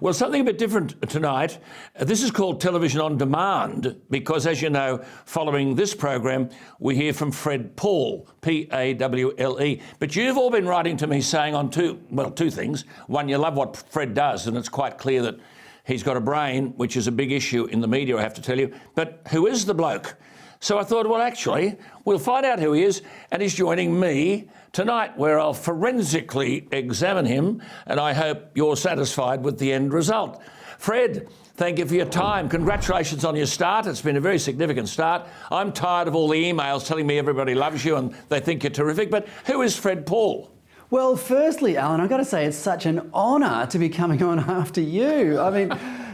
Well, something a bit different tonight. This is called Television on Demand because, as you know, following this program, we hear from Fred Pawle, P-A-W-L-E. But you've all been writing to me saying on two things. One, you love what Fred does, and it's quite clear that he's got a brain, which is a big issue in the media, I have to tell you. But who is the bloke? So I thought, well, actually, we'll find out who he is, and he's joining me tonight, where I'll forensically examine him, and I hope you're satisfied with the end result. Fred, thank you for your time. Congratulations on your start. It's been a very significant start. I'm tired of all the emails telling me everybody loves you and they think you're terrific, but who is Fred Pawle? Well, firstly, Alan, I've got to say it's such an honour to be coming on after you. I mean,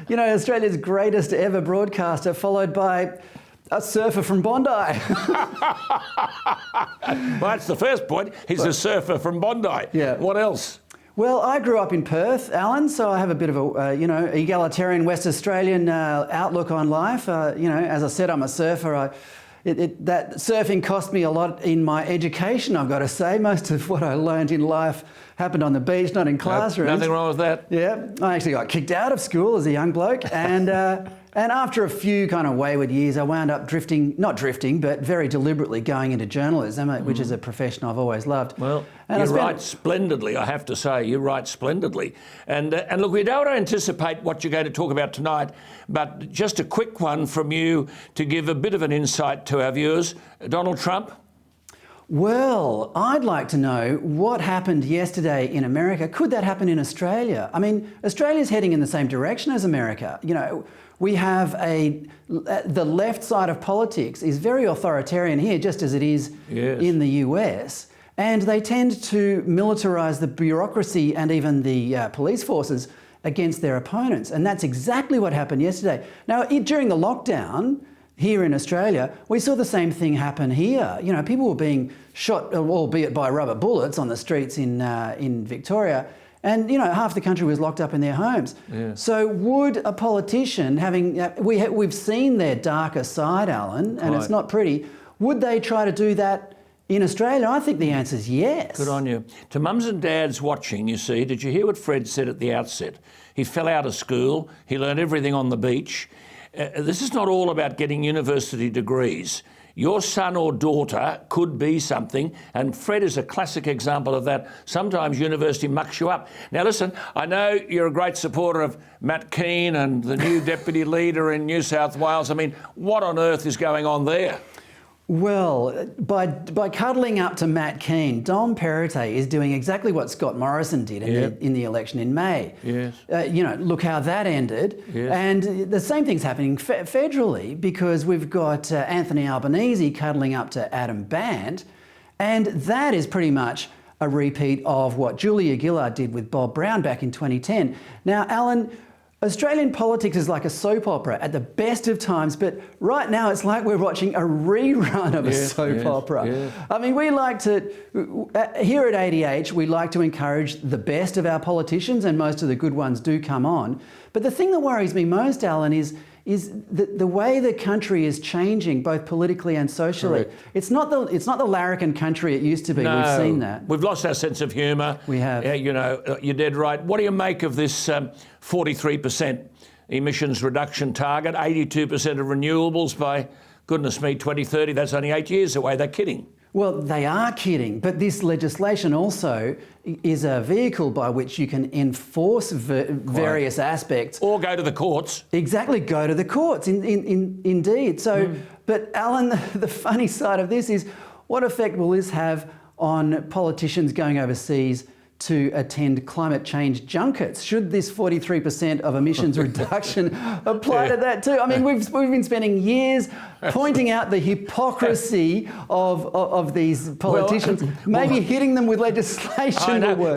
you know, Australia's greatest ever broadcaster, followed by a surfer from Bondi. Well, that's the first point. He's a surfer from Bondi. Yeah. What else? Well, I grew up in Perth, Alan, so I have a bit of a, egalitarian West Australian outlook on life. As I said, I'm a surfer. That surfing cost me a lot in my education, I've got to say. Most of what I learned in life happened on the beach, not in classrooms. Nothing wrong with that. Yeah, I actually got kicked out of school as a young bloke, and after a few kind of wayward years, I wound up not drifting, but very deliberately going into journalism, which is a profession I've always loved. Well, you write splendidly, I have to say. You write splendidly. And look, we don't anticipate what you're going to talk about tonight, but just a quick one from you to give a bit of an insight to our viewers. Donald Trump? Well, I'd like to know what happened yesterday in America. Could that happen in Australia? I mean, Australia's heading in the same direction as America. You know, we have the left side of politics is very authoritarian here, just as it is in the US. And they tend to militarise the bureaucracy and even the police forces against their opponents. And that's exactly what happened yesterday. Now, during the lockdown here in Australia, we saw the same thing happen here. You know, people were being shot, albeit by rubber bullets, on the streets in Victoria. And, you know, half the country was locked up in their homes. Yeah. So would a politician, we've seen their darker side, Alan, and it's not pretty, would they try to do that in Australia? I think the answer is yes. Good on you. To mums and dads watching, you see, did you hear what Fred said at the outset? He fell out of school, he learned everything on the beach. This is not all about getting university degrees. Your son or daughter could be something, and Fred is a classic example of that. Sometimes university mucks you up. Now listen, I know you're a great supporter of Matt Keane and the new deputy leader in New South Wales. I mean, what on earth is going on there? Well, by cuddling up to Matt Keane, Dom Perrottet is doing exactly what Scott Morrison did in the election in May. Yes. Look how that ended. Yes. And the same thing's happening federally, because we've got Anthony Albanese cuddling up to Adam Bandt, and that is pretty much a repeat of what Julia Gillard did with Bob Brown back in 2010. Now, Alan, Australian politics is like a soap opera at the best of times, but right now it's like we're watching a rerun of a soap opera. Yes. I mean, we like to, here at ADH, we like to encourage the best of our politicians, and most of the good ones do come on. But the thing that worries me most, Alan, is the way the country is changing, both politically and socially. Correct. It's not the larrikin country it used to be. No, we've seen that. We've lost our sense of humour. We have. You're dead right. What do you make of this 43% emissions reduction target, 82% of renewables by, goodness me, 2030? That's only 8 years away. They're kidding. Well, they are kidding, but this legislation also is a vehicle by which you can enforce various aspects. Or go to the courts. Exactly, go to the courts, indeed. So, but Alan, the funny side of this is, what effect will this have on politicians going overseas to attend climate change junkets? Should this 43% of emissions reduction apply to that too? I mean, we've been spending years pointing out the hypocrisy of these politicians. Maybe hitting them with legislation will work.